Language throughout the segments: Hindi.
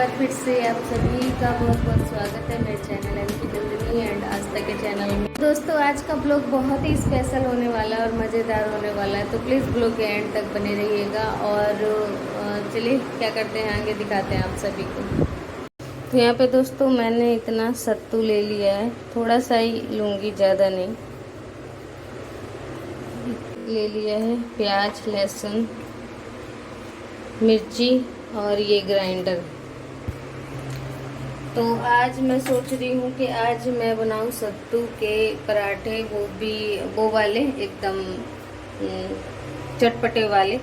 बार फिर से आप सभी का बहुत बहुत स्वागत है मेरे चैनल एमपी नंदिनी एंड आस्था के चैनल में। दोस्तों आज का ब्लॉग बहुत ही स्पेशल होने वाला है और मज़ेदार होने वाला है, तो प्लीज़ ब्लॉग के एंड तक बने रहिएगा। और चलिए क्या करते हैं आगे दिखाते हैं आप सभी को। तो यहाँ पे दोस्तों मैंने इतना सत्तू ले लिया है, थोड़ा सा ही लूँगी, ज़्यादा नहीं। ले लिया है प्याज, लहसुन, मिर्ची और ये ग्राइंडर। तो आज मैं सोच रही हूँ कि आज मैं बनाऊँ सत्तू के पराठे, वो भी वो वाले एकदम चटपटे वाले।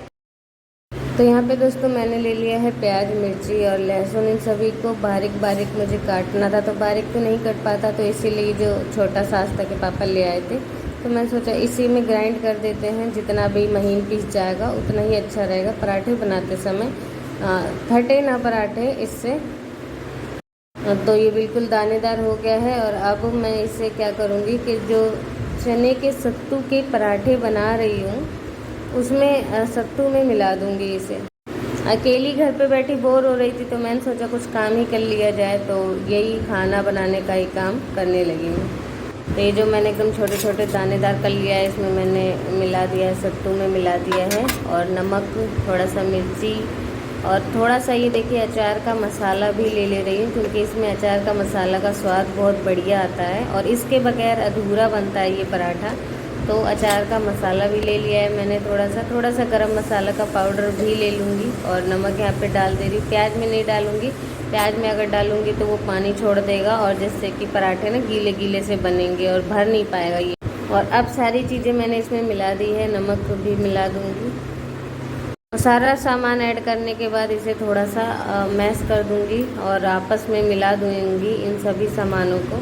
तो यहाँ पे दोस्तों मैंने ले लिया है प्याज, मिर्ची और लहसुन। इन सभी को बारीक बारीक मुझे काटना था, तो बारीक तो नहीं कट पाता, तो इसीलिए जो छोटा सा आस्था के पापा ले आए थे, तो मैं सोचा इसी में ग्राइंड कर देते हैं। जितना भी महीन पीस जाएगा उतना ही अच्छा रहेगा पराठे बनाते समय, फटे ना पराठे इससे। तो ये बिल्कुल दानेदार हो गया है। और अब मैं इसे क्या करूँगी कि जो चने के सत्तू के पराठे बना रही हूँ उसमें सत्तू में मिला दूँगी इसे। अकेली घर पे बैठी बोर हो रही थी, तो मैंने सोचा कुछ काम ही कर लिया जाए, तो यही खाना बनाने का ही काम करने लगी हूँ। तो ये जो मैंने एकदम छोटे छोटे दानेदार कर लिया है, इसमें मैंने मिला दिया है, सत्तू में मिला दिया है। और नमक, थोड़ा सा मिर्ची और थोड़ा सा ये देखिए अचार का मसाला भी ले रही हूँ, क्योंकि इसमें अचार का मसाला का स्वाद बहुत बढ़िया आता है और इसके बगैर अधूरा बनता है ये पराठा। तो अचार का मसाला भी ले लिया है मैंने, थोड़ा सा गरम मसाला का पाउडर भी ले लूँगी। और नमक यहाँ पे डाल दे रही हूँ। प्याज में नहीं डालूँगी, प्याज में अगर डालूँगी तो वो पानी छोड़ देगा और जिससे कि पराठे ना गीले गीले से बनेंगे और भर नहीं पाएगा ये। और अब सारी चीज़ें मैंने इसमें मिला दी है, नमक भी मिला दूँगी। सारा सामान ऐड करने के बाद इसे थोड़ा सा मैश कर दूंगी और आपस में मिला दूंगी इन सभी सामानों को।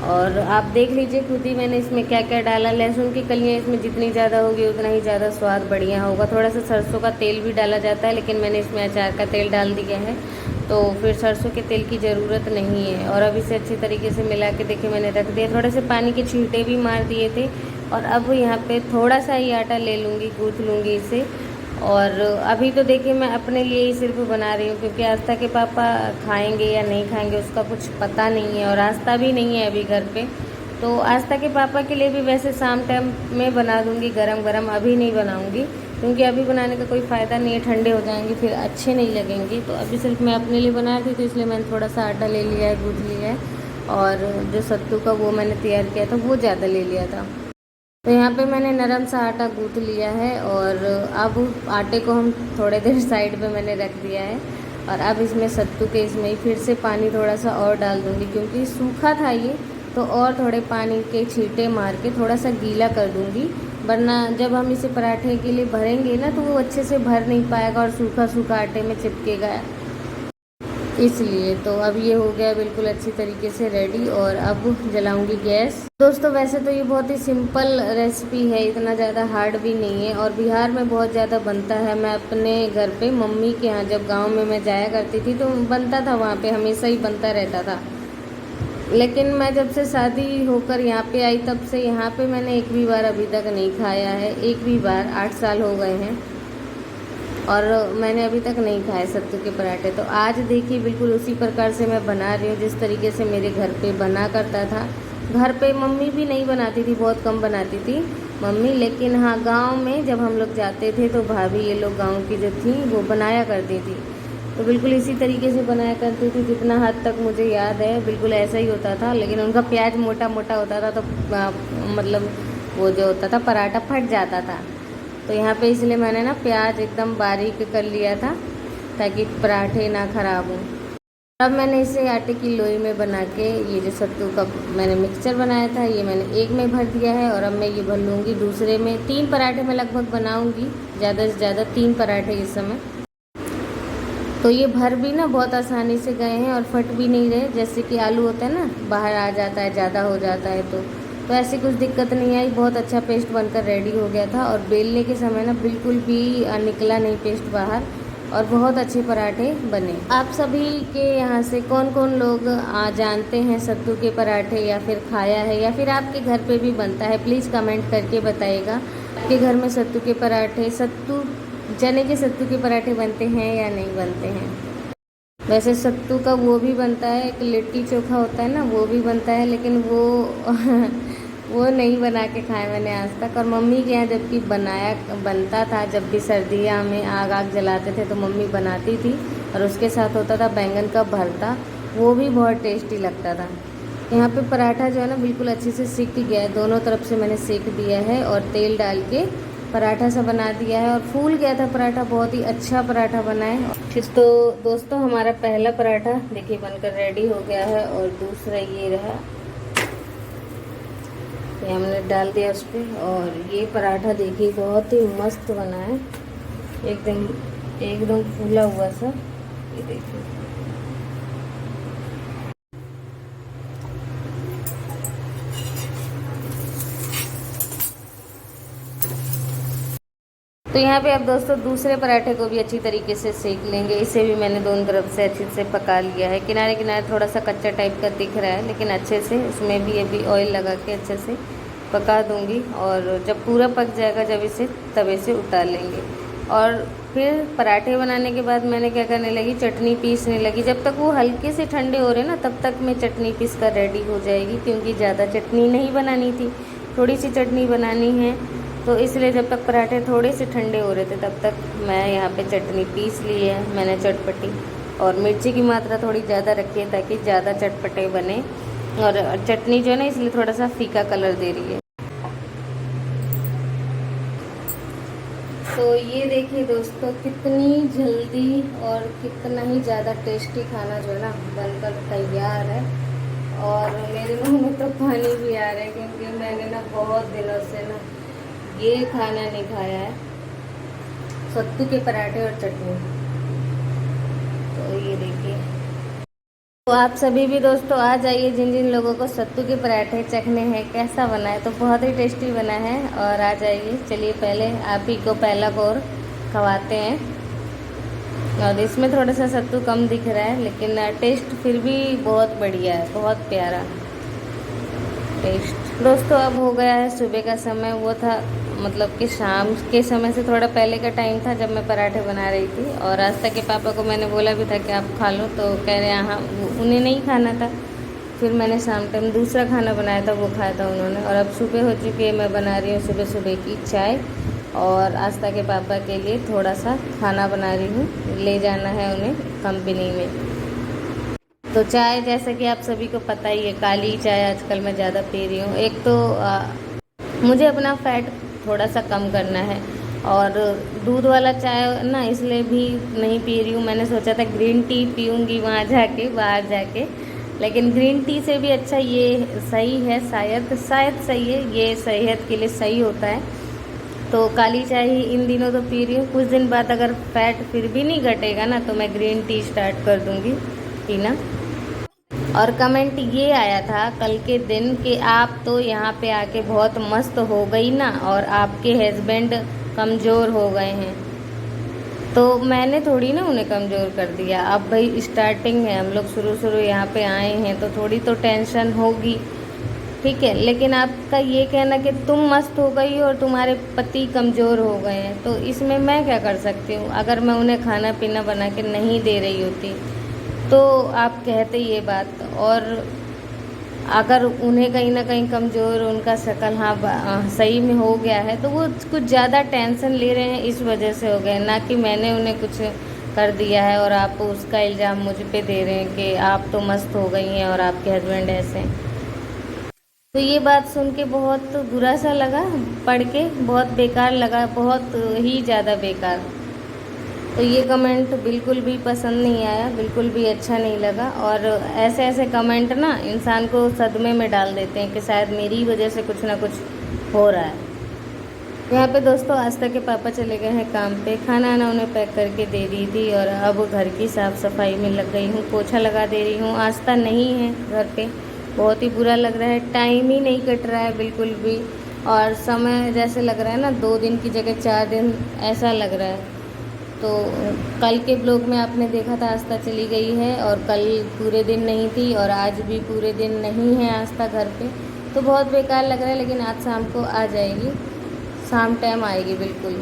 और आप देख लीजिए खुद ही मैंने इसमें क्या क्या डाला। लहसुन की कलियाँ इसमें जितनी ज़्यादा होगी उतना ही ज़्यादा स्वाद बढ़िया होगा। थोड़ा सा सरसों का तेल भी डाला जाता है, लेकिन मैंने इसमें अचार का तेल डाल दिया है, तो फिर सरसों के तेल की ज़रूरत नहीं है। और अब इसे अच्छी तरीके से मिला के देखिए मैंने रख दिया। थोड़े से पानी के छींटे भी मार दिए थे। और अब यहाँ पे थोड़ा सा ही आटा ले लूँगी, गूँथ लूँगी इसे। और अभी तो देखिए मैं अपने लिए ही सिर्फ बना रही हूँ, क्योंकि आस्था के पापा खाएंगे या नहीं खाएंगे उसका कुछ पता नहीं है, और आस्था भी नहीं है अभी घर पे। तो आस्था के पापा के लिए भी वैसे शाम टाइम में बना दूँगी गरम गरम, अभी नहीं बनाऊँगी, क्योंकि अभी बनाने का कोई फ़ायदा नहीं है, ठंडे हो जाएंगे फिर अच्छे नहीं लगेंगे। तो अभी सिर्फ मैं अपने लिए बना रही थी, तो इसलिए मैंने थोड़ा सा आटा ले लिया है, गूँथ लिया है। और जो सत्तू का वो मैंने तैयार किया था वो ज़्यादा ले लिया था। तो यहाँ पे मैंने नरम सा आटा गूँथ लिया है। और अब आटे को हम थोड़े देर साइड पे मैंने रख दिया है। और अब इसमें सत्तू के इसमें ही फिर से पानी थोड़ा सा और डाल दूँगी, क्योंकि सूखा था ये, तो और थोड़े पानी के छींटे मार के थोड़ा सा गीला कर दूँगी, वरना जब हम इसे पराठे के लिए भरेंगे ना तो वो अच्छे से भर नहीं पाएगा और सूखा सूखा आटे में चिपकेगा, इसलिए। तो अब ये हो गया बिल्कुल अच्छी तरीके से रेडी। और अब जलाऊंगी गैस। दोस्तों वैसे तो ये बहुत ही सिंपल रेसिपी है, इतना ज़्यादा हार्ड भी नहीं है, और बिहार में बहुत ज़्यादा बनता है। मैं अपने घर पे मम्मी के यहाँ जब गांव में मैं जाया करती थी तो बनता था, वहाँ पे हमेशा ही बनता रहता था। लेकिन मैं जब से शादी होकर यहाँ पे आई तब से यहाँ पे मैंने एक भी बार अभी तक नहीं खाया है, एक भी बार। 8 साल हो गए हैं और मैंने अभी तक नहीं खाए सत्तू के पराठे। तो आज देखिए बिल्कुल उसी प्रकार से मैं बना रही हूँ जिस तरीके से मेरे घर पे बना करता था। घर पे मम्मी भी नहीं बनाती थी, बहुत कम बनाती थी मम्मी, लेकिन हाँ गांव में जब हम लोग जाते थे तो भाभी ये लोग गांव की जो थी वो बनाया करती थी, तो बिल्कुल इसी तरीके से बनाया करती थी। जितना हद तक मुझे याद है बिल्कुल ऐसा ही होता था, लेकिन उनका प्याज मोटा मोटा होता था, तो मतलब वो जो होता था पराठा फट जाता था। तो यहाँ पे इसलिए मैंने ना प्याज एकदम बारीक कर लिया था ताकि पराठे ना ख़राब हों। अब मैंने इसे आटे की लोई में बना के ये जो सत्तू का मैंने मिक्सचर बनाया था ये मैंने एक में भर दिया है। और अब मैं ये भर लूँगी दूसरे में। 3 पराठे मैं लगभग बनाऊँगी, ज़्यादा से ज़्यादा 3 पराठे इस समय। तो ये भर भी ना बहुत आसानी से गए हैं और फट भी नहीं रहे, जैसे कि आलू होता है ना बाहर आ जाता है, ज़्यादा हो जाता है, तो ऐसी कुछ दिक्कत नहीं आई। बहुत अच्छा पेस्ट बनकर रेडी हो गया था। और बेलने के समय ना बिल्कुल भी निकला नहीं पेस्ट बाहर, और बहुत अच्छे पराठे बने। आप सभी के यहाँ से कौन कौन लोग जानते हैं सत्तू के पराठे, या फिर खाया है, या फिर आपके घर पे भी बनता है, प्लीज़ कमेंट करके बताइएगा। आपके घर में सत्तू के पराठे, चने के सत्तू के पराठे बनते हैं या नहीं बनते हैं। वैसे सत्तू का वो भी बनता है, एक लिट्टी चोखा होता है ना, वो भी बनता है, लेकिन वो वो नहीं बना के खाया मैंने आज तक। और मम्मी के यहाँ जबकि बनता था, जब भी सर्दियाँ में आग आग जलाते थे तो मम्मी बनाती थी, और उसके साथ होता था बैंगन का भरता, वो भी बहुत टेस्टी लगता था। यहाँ पे पराठा जो है ना बिल्कुल अच्छे से सिक गया है, दोनों तरफ से मैंने सेक दिया है और तेल डाल के पराठा सा बना दिया है, और फूल गया था पराठा, बहुत ही अच्छा पराठा बना है। तो दोस्तों हमारा पहला पराठा देखिए बनकर रेडी हो गया है, और दूसरा ये रहा, ये हमने डाल दिया उस पर। और ये पराठा देखिए बहुत ही मस्त बना है, एकदम एकदम फूला हुआ सा, ये देखिए। तो यहाँ पे अब दोस्तों दूसरे पराठे को भी अच्छी तरीके से सेक लेंगे। इसे भी मैंने दोनों तरफ से अच्छे से पका लिया है। किनारे किनारे थोड़ा सा कच्चा टाइप का दिख रहा है, लेकिन अच्छे से उसमें भी अभी ऑयल लगा के अच्छे से पका दूंगी, और जब पूरा पक जाएगा जब इसे तवे से उतार लेंगे। और फिर पराठे बनाने के बाद मैंने क्या करने लगी, चटनी पीसने लगी। जब तक वो हल्के से ठंडे हो रहे ना तब तक मैं चटनी पीस कर रेडी हो जाएगी, क्योंकि ज़्यादा चटनी नहीं बनानी थी, थोड़ी सी चटनी बनानी है। तो इसलिए जब तक पराठे थोड़े से ठंडे हो रहे थे तब तक मैं यहाँ पे चटनी पीस ली है मैंने चटपटी। और मिर्ची की मात्रा थोड़ी ज़्यादा रखी है ताकि ज़्यादा चटपटे बने, और चटनी जो है ना इसलिए थोड़ा सा फीका कलर दे रही है। तो ये देखिए दोस्तों कितनी जल्दी और कितना ही ज़्यादा टेस्टी खाना जो है ना बनकर तैयार है। और मेरे मुँह में तो पानी भी आ रहा है, क्योंकि मैंने ना बहुत दिनों से ना ये खाना नहीं खाया है, सत्तू के पराठे और चटनी। तो ये देखिए, तो आप सभी भी दोस्तों आ जाइए, जिन जिन लोगों को सत्तू के पराठे चखने हैं कैसा बना है, तो बहुत ही टेस्टी बना है, और आ जाइए। चलिए पहले आप ही को पहला कौर खवाते हैं। और इसमें थोड़ा सा सत्तू कम दिख रहा है, लेकिन टेस्ट फिर भी बहुत बढ़िया है, बहुत प्यारा टेस्ट। दोस्तों अब हो गया है सुबह का समय, वो था मतलब कि शाम के समय से थोड़ा पहले का टाइम था जब मैं पराठे बना रही थी। और आस्था के पापा को मैंने बोला भी था कि आप खा लो, तो कह रहे हाँ, उन्हें नहीं खाना था। फिर मैंने शाम टाइम दूसरा खाना बनाया था, वो खाया था उन्होंने। और अब सुबह हो चुकी है, मैं बना रही हूँ सुबह सुबह की चाय, और आस्था के पापा के लिए थोड़ा सा खाना बना रही हूँ, ले जाना है उन्हें कंपनी में। तो चाय जैसा कि आप सभी को पता ही है, काली चाय आजकल मैं ज़्यादा पी रही हूँ। एक तो मुझे अपना फैट थोड़ा सा कम करना है, और दूध वाला चाय ना इसलिए भी नहीं पी रही हूँ। मैंने सोचा था ग्रीन टी पीऊँगी वहाँ जाके, बाहर जाके, लेकिन ग्रीन टी से भी अच्छा ये सही है, शायद सही है, ये सेहत के लिए सही होता है। तो काली चाय ही इन दिनों तो पी रही हूँ। कुछ दिन बाद अगर फैट फिर भी नहीं घटेगा ना तो मैं ग्रीन टी स्टार्ट कर दूँगी पीना। और कमेंट ये आया था कल के दिन कि आप तो यहाँ पे आके बहुत मस्त हो गई ना, और आपके हस्बैंड कमज़ोर हो गए हैं। तो मैंने थोड़ी ना उन्हें कमज़ोर कर दिया। अब भाई स्टार्टिंग है, हम लोग शुरू शुरू यहाँ पे आए हैं, तो थोड़ी तो टेंशन होगी, ठीक है। लेकिन आपका ये कहना कि तुम मस्त हो गई और तुम्हारे पति कमज़ोर हो गए हैं, तो इसमें मैं क्या कर सकती हूँ। अगर मैं उन्हें खाना पीना बना के नहीं दे रही होती तो आप कहते ये बात, और अगर उन्हें कहीं ना कहीं कमज़ोर उनका शक्ल सही में हो गया है, तो वो कुछ ज़्यादा टेंशन ले रहे हैं, इस वजह से हो गए, ना कि मैंने उन्हें कुछ कर दिया है और आप उसका इल्ज़ाम मुझ पे दे रहे हैं कि आप तो मस्त हो गई हैं और आपके हस्बैंड ऐसे हैं। तो ये बात सुन के बहुत बुरा सा लगा, पढ़ के बहुत बेकार लगा, बहुत ही ज़्यादा बेकार। तो ये कमेंट बिल्कुल भी पसंद नहीं आया, बिल्कुल भी अच्छा नहीं लगा। और ऐसे ऐसे कमेंट ना इंसान को सदमे में डाल देते हैं कि शायद मेरी वजह से कुछ ना कुछ हो रहा है। यहाँ पे दोस्तों आस्था के पापा चले गए हैं काम पे, खाना आना उन्हें पैक करके दे दी थी, और अब घर की साफ़ सफाई में लग गई हूँ, पोछा लगा दे रही हूँ। आस्था नहीं है घर पे, बहुत ही बुरा लग रहा है, टाइम ही नहीं कट रहा है बिल्कुल भी, और समय जैसे लग रहा है ना 2 दिन की जगह 4 दिन ऐसा लग रहा है। तो कल के ब्लॉग में आपने देखा था आस्था चली गई है, और कल पूरे दिन नहीं थी, और आज भी पूरे दिन नहीं है आस्था घर पे। तो बहुत बेकार लग रहा है, लेकिन आज शाम को आ जाएगी, शाम टाइम आएगी बिल्कुल।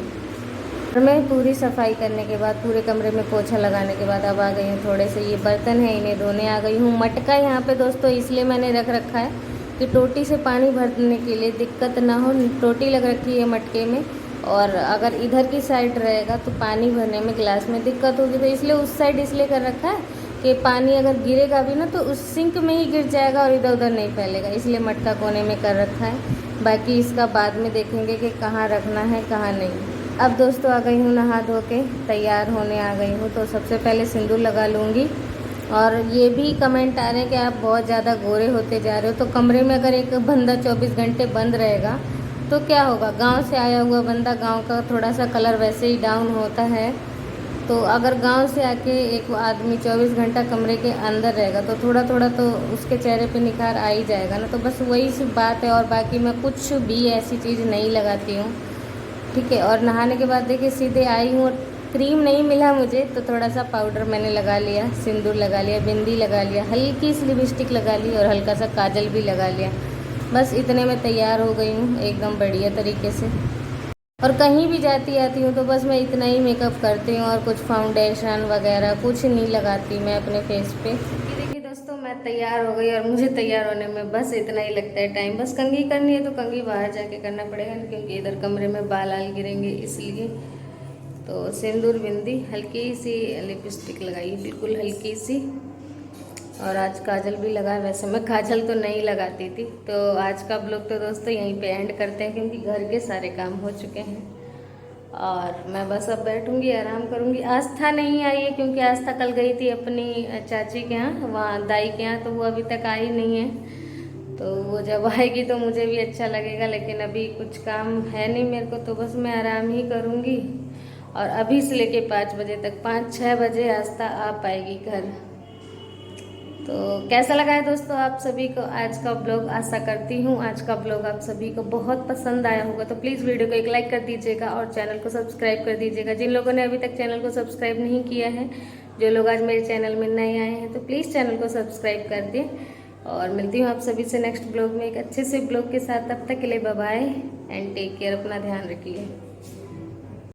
और मैं पूरी सफाई करने के बाद, पूरे कमरे में पोछा लगाने के बाद अब आ गई हूँ, थोड़े से ये बर्तन हैं इन्हें धोने आ गई हूँ। मटका यहाँ पे दोस्तों इसलिए मैंने रख रखा है कि टोटी से पानी भरने के लिए दिक्कत ना हो। टोटी लग रखी है मटके में, और अगर इधर की साइड रहेगा तो पानी भरने में गिलास में दिक्कत होगी, तो इसलिए उस साइड इसलिए कर रखा है कि पानी अगर गिरेगा भी ना तो उस सिंक में ही गिर जाएगा और इधर उधर नहीं फैलेगा, इसलिए मटका कोने में कर रखा है। बाकी इसका बाद में देखेंगे कि कहाँ रखना है कहाँ नहीं। अब दोस्तों आ गई हूँ नहा धो के, तैयार होने आ गई हूँ। तो सबसे पहले सिंदूर लगा लूँगी। और ये भी कमेंट आ रहे हैं कि आप बहुत ज़्यादा गोरे होते जा रहे हो। तो कमरे में अगर एक बंदा 24 घंटे बंद रहेगा तो क्या होगा, गांव से आया हुआ बंदा, गांव का थोड़ा सा कलर वैसे ही डाउन होता है। तो अगर गांव से आके एक आदमी 24 घंटा कमरे के अंदर रहेगा तो थोड़ा थोड़ा तो उसके चेहरे पे निखार आ ही जाएगा ना। तो बस वही सी बात है, और बाकी मैं कुछ भी ऐसी चीज़ नहीं लगाती हूँ, ठीक है। और नहाने के बाद देखिए सीधे आई हूँ, और क्रीम नहीं मिला मुझे तो थोड़ा सा पाउडर मैंने लगा लिया, सिंदूर लगा लिया, बिंदी लगा लिया, हल्की सी लिपस्टिक लगा ली और हल्का सा काजल भी लगा लिया। बस इतने में तैयार हो गई हूँ एकदम बढ़िया तरीके से। और कहीं भी जाती आती हूँ तो बस मैं इतना ही मेकअप करती हूँ, और कुछ फाउंडेशन वगैरह कुछ नहीं लगाती मैं अपने फेस पे। देखिए दोस्तों मैं तैयार हो गई, और मुझे तैयार होने में बस इतना ही लगता है टाइम। बस कंघी करनी है तो कंघी बाहर जाके करना पड़ेगा, क्योंकि इधर कमरे में बाल आल गिरेंगे इसलिए। तो सिंदूर, बिंदी, हल्की सी लिपस्टिक लगाई, बिल्कुल हल्की सी, और आज काजल भी लगा। वैसे मैं काजल तो नहीं लगाती थी। तो आज का ब्लॉग तो दोस्तों यहीं पे एंड करते हैं, क्योंकि घर के सारे काम हो चुके हैं और मैं बस अब बैठूंगी, आराम करूंगी। आस्था नहीं आई है, क्योंकि आस्था कल गई थी अपनी चाची के यहाँ, वहाँ दाई के यहाँ, तो वो अभी तक आई नहीं है। तो वो जब आएगी तो मुझे भी अच्छा लगेगा, लेकिन अभी कुछ काम है नहीं मेरे को, तो बस मैं आराम ही करूँगी। और अभी से लेके 5 बजे तक, 5-6 बजे आस्था आ पाएगी घर। तो कैसा लगा है दोस्तों आप सभी को आज का ब्लॉग? आशा करती हूँ आज का ब्लॉग आप सभी को बहुत पसंद आया होगा। तो प्लीज़ वीडियो को एक लाइक कर दीजिएगा और चैनल को सब्सक्राइब कर दीजिएगा जिन लोगों ने अभी तक चैनल को सब्सक्राइब नहीं किया है। जो लोग आज मेरे चैनल में नए आए हैं तो प्लीज़ चैनल को सब्सक्राइब कर दें। और मिलती हूँ आप सभी से नेक्स्ट ब्लॉग में एक अच्छे से ब्लॉग के साथ। तब तक के लिए bye bye and take care, अपना ध्यान रखिए।